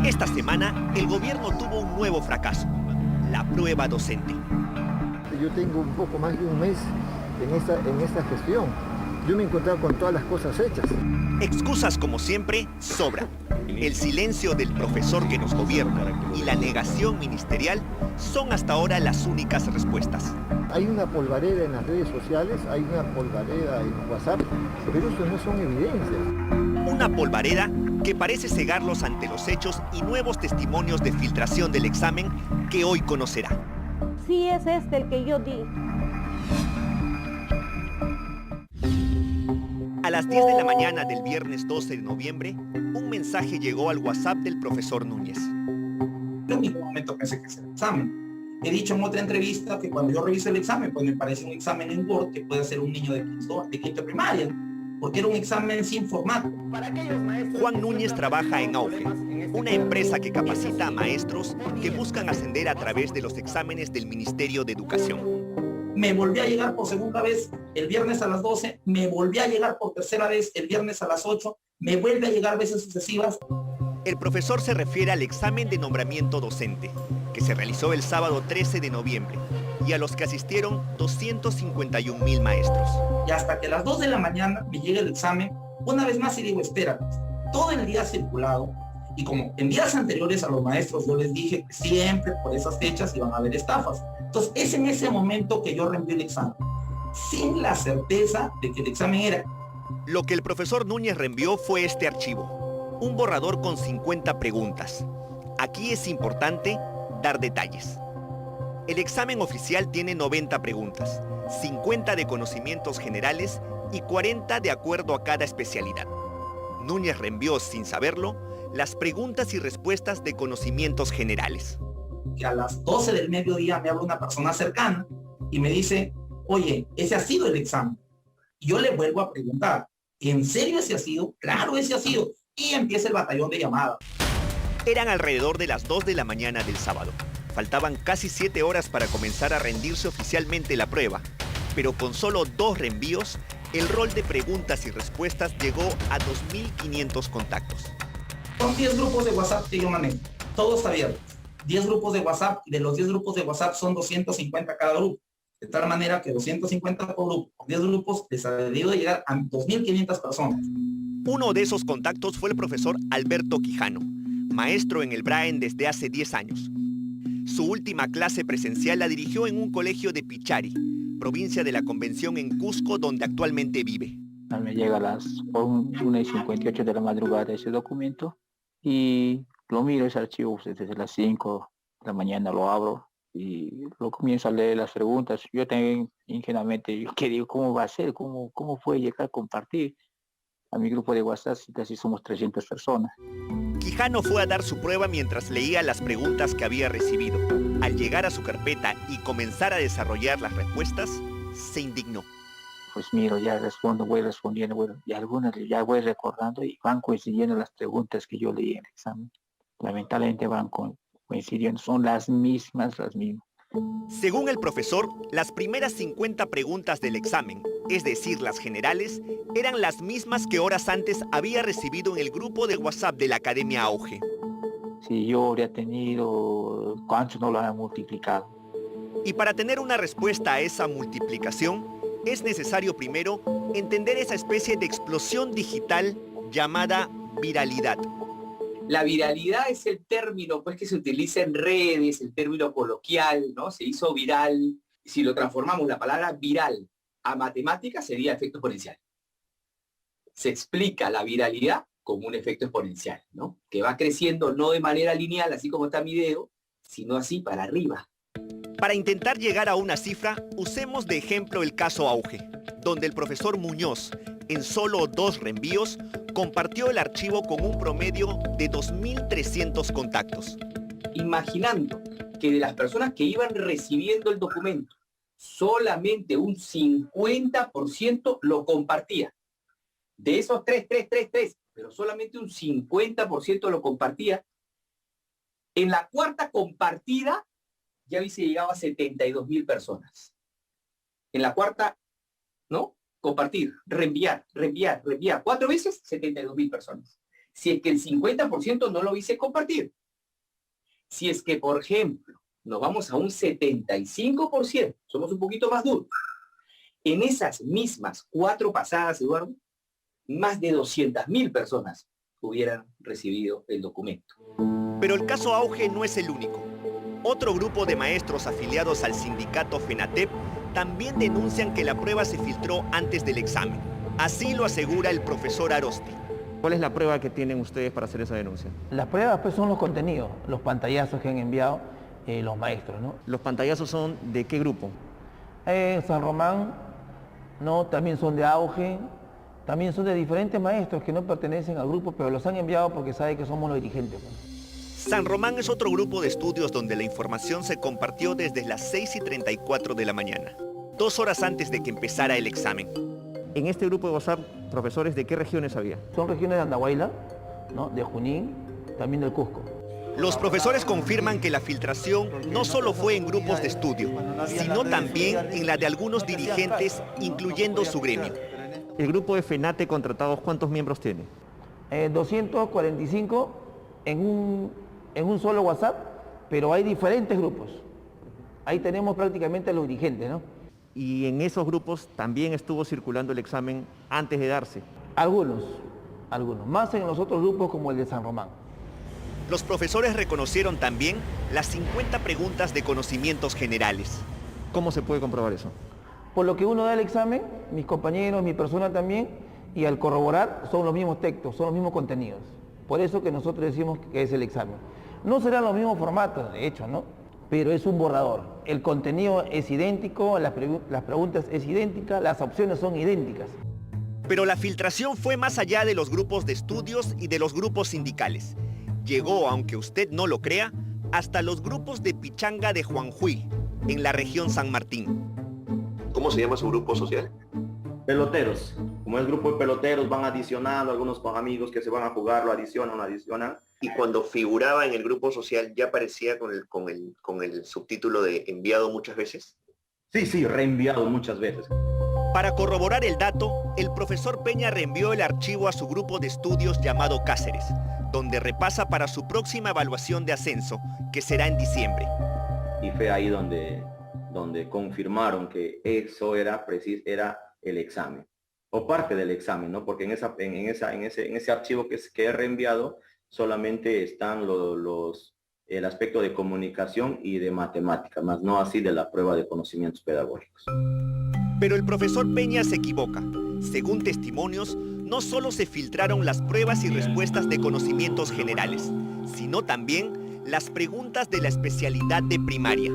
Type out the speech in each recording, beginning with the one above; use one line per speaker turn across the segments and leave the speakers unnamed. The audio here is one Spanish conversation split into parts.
Esta semana, el gobierno tuvo un nuevo fracaso, la prueba docente.
Yo tengo un poco más de un mes en esta gestión. Yo me he encontrado con todas las cosas hechas.
Excusas, como siempre, sobran. El silencio del profesor que nos gobierna y la negación ministerial son hasta ahora las únicas respuestas.
Hay una polvareda en las redes sociales, hay una polvareda en WhatsApp, pero eso no son evidencias.
Una polvareda que parece cegarlos ante los hechos y nuevos testimonios de filtración del examen que hoy conocerá.
Sí es este el que yo di.
A las 10 de la mañana del viernes 12 de noviembre, un mensaje llegó al WhatsApp del profesor Núñez.
Yo en ningún momento pensé que es el examen. He dicho en otra entrevista que cuando yo reviso el examen, pues me parece un examen en Word que puede hacer un niño de quinto primaria, porque era un examen sin formato.
Juan Núñez trabaja en Auge, una empresa que capacita a maestros que buscan ascender a través de los exámenes del Ministerio de Educación.
Me volví a llegar por segunda vez el viernes a las 12, me volví a llegar por tercera vez el viernes a las 8, me vuelve a llegar veces sucesivas.
El profesor se refiere al examen de nombramiento docente, que se realizó el sábado 13 de noviembre, y a los que asistieron 251,000 maestros.
Y hasta que a las 2 de la mañana me llega el examen, una vez más y digo, espera, todo el día ha circulado, y como en días anteriores a los maestros yo les dije que siempre por esas fechas iban a haber estafas. Entonces es en ese momento que yo reenvío el examen, sin la certeza de que el examen era.
Lo que el profesor Núñez reenvió fue este archivo, un borrador con 50 preguntas. Aquí es importante dar detalles. El examen oficial tiene 90 preguntas, 50 de conocimientos generales y 40 de acuerdo a cada especialidad. Núñez reenvió, sin saberlo, las preguntas y respuestas de conocimientos generales.
Que a las 12 del mediodía me habla una persona cercana y me dice, oye, ese ha sido el examen. Y yo le vuelvo a preguntar, ¿en serio ese ha sido? Claro, ese ha sido. Y empieza el batallón de llamadas.
Eran alrededor de las 2 de la mañana del sábado. Faltaban casi 7 horas para comenzar a rendirse oficialmente la prueba, pero con solo 2 reenvíos, el rol de preguntas y respuestas llegó a 2.500 contactos.
Son 10 grupos de WhatsApp que yo manejo, todos abiertos. 10 grupos de WhatsApp, y de los 10 grupos de WhatsApp son 250 cada grupo. De tal manera que 250 por grupo, 10 grupos, les ha debido llegar a 2.500 personas.
Uno de esos contactos fue el profesor Alberto Quijano, maestro en el Braen desde hace 10 años. Su última clase presencial la dirigió en un colegio de Pichari, provincia de la Convención en Cusco, donde actualmente vive.
Me llega a las 1:58 de la madrugada ese documento y lo miro, ese archivo desde las 5 de la mañana lo abro y lo comienzo a leer las preguntas. Yo también ingenuamente, ¿qué digo? ¿Cómo va a ser? ¿Cómo puede llegar a compartir? A mi grupo de WhatsApp casi somos 300 personas.
Quijano fue a dar su prueba mientras leía las preguntas que había recibido. Al llegar a su carpeta y comenzar a desarrollar las respuestas, se indignó.
Pues miro, ya respondo, voy respondiendo, y algunas ya voy recordando y van coincidiendo las preguntas que yo leí en el examen. Lamentablemente van coincidiendo, son las mismas.
Según el profesor, las primeras 50 preguntas del examen, es decir, las generales, eran las mismas que horas antes había recibido en el grupo de WhatsApp de la Academia Auge.
Si yo habría tenido, ¿cuántos no lo han multiplicado?
Y para tener una respuesta a esa multiplicación, es necesario primero entender esa especie de explosión digital llamada viralidad.
La viralidad es el término pues, que se utiliza en redes, el término coloquial, ¿no? Se hizo viral. Si lo transformamos la palabra viral a matemática sería efecto exponencial. Se explica la viralidad como un efecto exponencial, ¿no? Que va creciendo no de manera lineal, así como está mi dedo, sino así para arriba.
Para intentar llegar a una cifra, usemos de ejemplo el caso Auge, donde el profesor Muñoz, en solo 2 reenvíos, compartió el archivo con un promedio de 2.300 contactos.
Imaginando que de las personas que iban recibiendo el documento, solamente un 50% lo compartía. De esos 3, pero solamente un 50% lo compartía. En la cuarta compartida, ya hubiese llegado a 72.000 personas. En la cuarta, ¿no? Compartir, reenviar. 4 veces, 72.000 personas. si es que el 50% no lo hubiese compartido. Si es que, por ejemplo, nos vamos a un 75%, somos un poquito más duros. En esas mismas 4 pasadas, Eduardo, más de 200.000 personas hubieran recibido el documento.
Pero el caso Auge no es el único. Otro grupo de maestros afiliados al sindicato FENATEP también denuncian que la prueba se filtró antes del examen. Así lo asegura el profesor Arosti.
¿Cuál es la prueba que tienen ustedes para hacer esa denuncia?
Las pruebas pues son los contenidos, los pantallazos que han enviado los maestros, ¿no?
¿Los pantallazos son de qué grupo?
San Román, ¿no? También son de Auge, también son de diferentes maestros que no pertenecen al grupo, pero los han enviado porque saben que somos los dirigentes, pues.
San Román es otro grupo de estudios donde la información se compartió desde las 6:34 de la mañana, 2 horas antes de que empezara el examen.
En este grupo de WhatsApp, profesores, ¿de qué regiones había?
Son regiones de Andahuayla, ¿no? De Junín, también del Cusco.
Los profesores confirman que la filtración no solo fue en grupos de estudio, sino también en la de algunos dirigentes, incluyendo su gremio.
¿El grupo de FENATE contratados cuántos miembros tiene?
245 en un solo WhatsApp, pero hay diferentes grupos. Ahí tenemos prácticamente a los dirigentes, ¿no?
Y en esos grupos también estuvo circulando el examen antes de darse.
Algunos, más en los otros grupos como el de San Román.
Los profesores reconocieron también las 50 preguntas de conocimientos generales.
¿Cómo se puede comprobar eso?
Por lo que uno da el examen, mis compañeros, mi persona también, y al corroborar son los mismos textos, son los mismos contenidos. Por eso que nosotros decimos que es el examen. No serán los mismos formatos, de hecho, ¿no? Pero es un borrador. El contenido es idéntico, las preguntas es idéntica, las opciones son idénticas.
Pero la filtración fue más allá de los grupos de estudios y de los grupos sindicales. Llegó, aunque usted no lo crea, hasta los grupos de pichanga de Juanjuy, en la región San Martín.
¿Cómo se llama su grupo social? Peloteros. Como es grupo de peloteros, van adicionando, algunos con amigos que se van a jugar, lo adicionan. Y cuando figuraba en el grupo social, ¿ya aparecía con el subtítulo de enviado muchas veces? Sí, reenviado muchas veces.
Para corroborar el dato, el profesor Peña reenvió el archivo a su grupo de estudios llamado Cáceres, donde repasa para su próxima evaluación de ascenso, que será en diciembre.
Y fue ahí donde confirmaron que eso era el examen, o parte del examen, ¿no? Porque en ese archivo que he reenviado solamente están el aspecto de comunicación y de matemática, más no así de la prueba de conocimientos pedagógicos.
Pero el profesor Peña se equivoca. Según testimonios, no solo se filtraron las pruebas y respuestas de conocimientos generales, sino también las preguntas de la especialidad de primaria.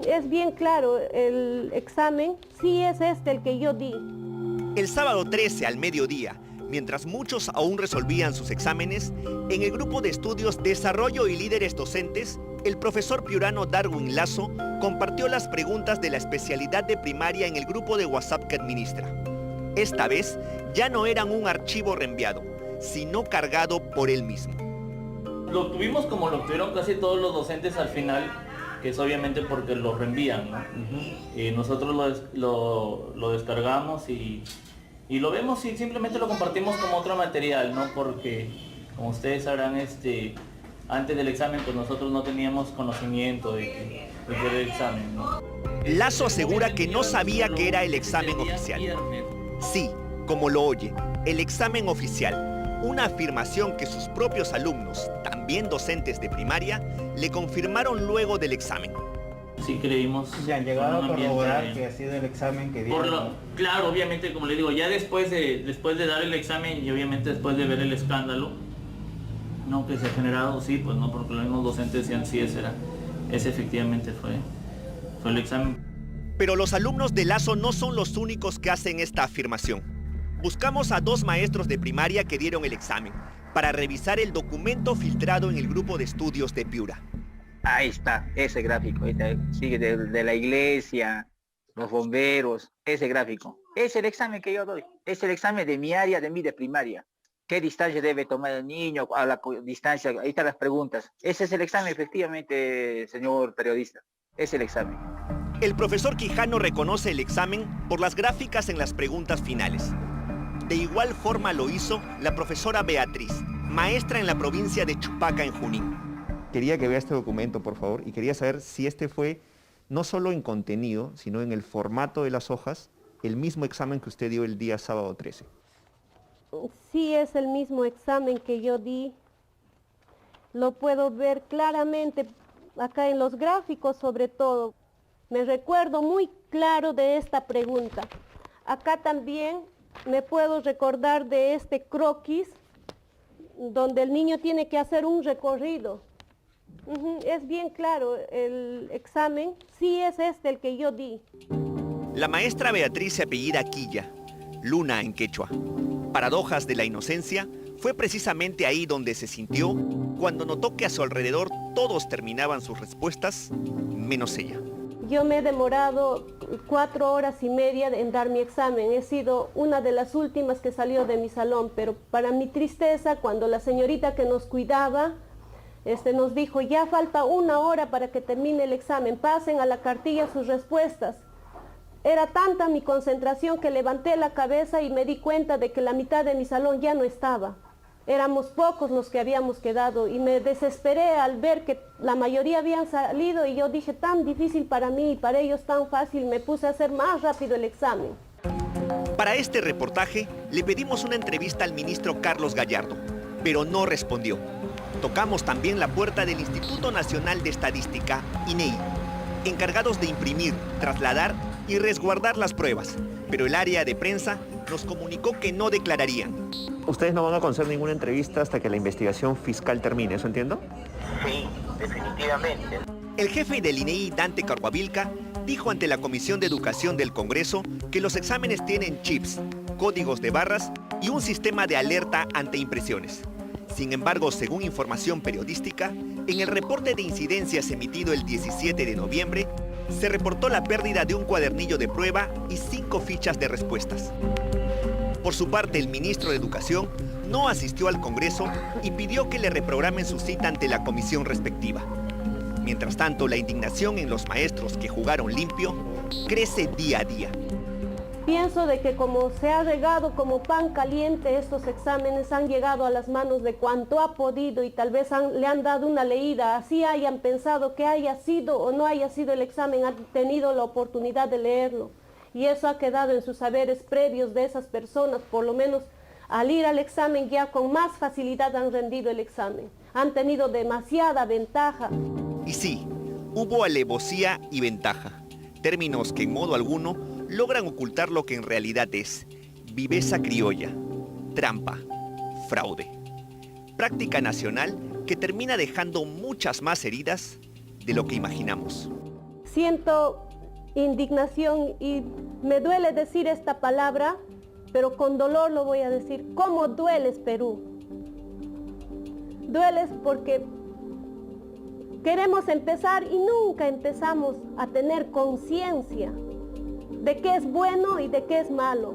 Es bien claro, el examen sí es el que yo di.
El sábado 13 al mediodía, mientras muchos aún resolvían sus exámenes, en el grupo de estudios Desarrollo y Líderes Docentes, el profesor piurano Darwin Lazo compartió las preguntas de la especialidad de primaria en el grupo de WhatsApp que administra. Esta vez ya no eran un archivo reenviado, sino cargado por él mismo.
Lo tuvimos como lo tuvieron casi todos los docentes al final, que es obviamente porque lo reenvían, ¿no? Y nosotros lo descargamos y lo vemos y simplemente lo compartimos como otro material, ¿no? Porque, como ustedes sabrán, antes del examen, pues nosotros no teníamos conocimiento de que era el examen, ¿no?
Lazo asegura que no sabía que era el examen oficial. Sí, como lo oye, el examen oficial. Una afirmación que sus propios alumnos, también docentes de primaria, le confirmaron luego del examen.
Sí creímos.
¿Se han llegado a corroborar que ha sido el examen que dieron?
Claro, obviamente, como le digo, ya después de dar el examen y obviamente después de ver el escándalo, no que se ha generado, sí, pues no, porque los mismos docentes decían sí, ese efectivamente fue el examen.
Pero los alumnos de Lazo no son los únicos que hacen esta afirmación. Buscamos a 2 maestros de primaria que dieron el examen para revisar el documento filtrado en el grupo de estudios de Piura.
Ahí está, ese gráfico, ahí está, sigue de la iglesia, los bomberos, ese gráfico. Es el examen que yo doy, es el examen de mi área, de primaria. ¿Qué distancia debe tomar el niño? A la distancia, ahí están las preguntas. Ese es el examen, efectivamente, señor periodista, es el examen.
El profesor Quijano reconoce el examen por las gráficas en las preguntas finales. De igual forma lo hizo la profesora Beatriz, maestra en la provincia de Chupaca, en Junín.
Quería que vea este documento, por favor, y quería saber si este fue, no solo en contenido, sino en el formato de las hojas, el mismo examen que usted dio el día sábado 13.
Sí, es el mismo examen que yo di. Lo puedo ver claramente acá en los gráficos, sobre todo. Me recuerdo muy claro de esta pregunta. Acá también me puedo recordar de este croquis, donde el niño tiene que hacer un recorrido. Es bien claro, el examen sí es este el que yo di.
La maestra Beatriz se apellida Quilla, luna en quechua. Paradojas de la inocencia, fue precisamente ahí donde se sintió cuando notó que a su alrededor todos terminaban sus respuestas, menos ella.
Yo me he demorado 4 horas y media en dar mi examen. He sido una de las últimas que salió de mi salón, pero para mi tristeza, cuando la señorita que nos cuidaba nos dijo, ya falta 1 hora para que termine el examen, pasen a la cartilla sus respuestas. Era tanta mi concentración que levanté la cabeza y me di cuenta de que la mitad de mi salón ya no estaba. Éramos pocos los que habíamos quedado y me desesperé al ver que la mayoría habían salido y yo dije, tan difícil para mí y para ellos tan fácil, me puse a hacer más rápido el examen.
Para este reportaje le pedimos una entrevista al ministro Carlos Gallardo, pero no respondió. Tocamos también la puerta del Instituto Nacional de Estadística, INEI, encargados de imprimir, trasladar y resguardar las pruebas, pero el área de prensa nos comunicó que no declararían.
Ustedes no van a conceder ninguna entrevista hasta que la investigación fiscal termine, ¿eso entiendo?
Sí, definitivamente.
El jefe del INEI, Dante Carhuavilca, dijo ante la Comisión de Educación del Congreso que los exámenes tienen chips, códigos de barras y un sistema de alerta ante impresiones. Sin embargo, según información periodística, en el reporte de incidencias emitido el 17 de noviembre, se reportó la pérdida de un cuadernillo de prueba y 5 fichas de respuestas. Por su parte, el ministro de Educación no asistió al Congreso y pidió que le reprogramen su cita ante la comisión respectiva. Mientras tanto, la indignación en los maestros que jugaron limpio crece día a día.
Pienso de que como se ha regado como pan caliente, estos exámenes han llegado a las manos de cuanto ha podido y tal vez le han dado una leída, así hayan pensado que haya sido o no haya sido el examen, han tenido la oportunidad de leerlo. Y eso ha quedado en sus saberes previos de esas personas, por lo menos al ir al examen ya con más facilidad han rendido el examen. Han tenido demasiada ventaja.
Y sí, hubo alevosía y ventaja, términos que en modo alguno logran ocultar lo que en realidad es viveza criolla, trampa, fraude. Práctica nacional que termina dejando muchas más heridas de lo que imaginamos.
Siento indignación y me duele decir esta palabra, pero con dolor lo voy a decir. ¿Cómo dueles, Perú? Dueles porque queremos empezar y nunca empezamos a tener conciencia de qué es bueno y de qué es malo.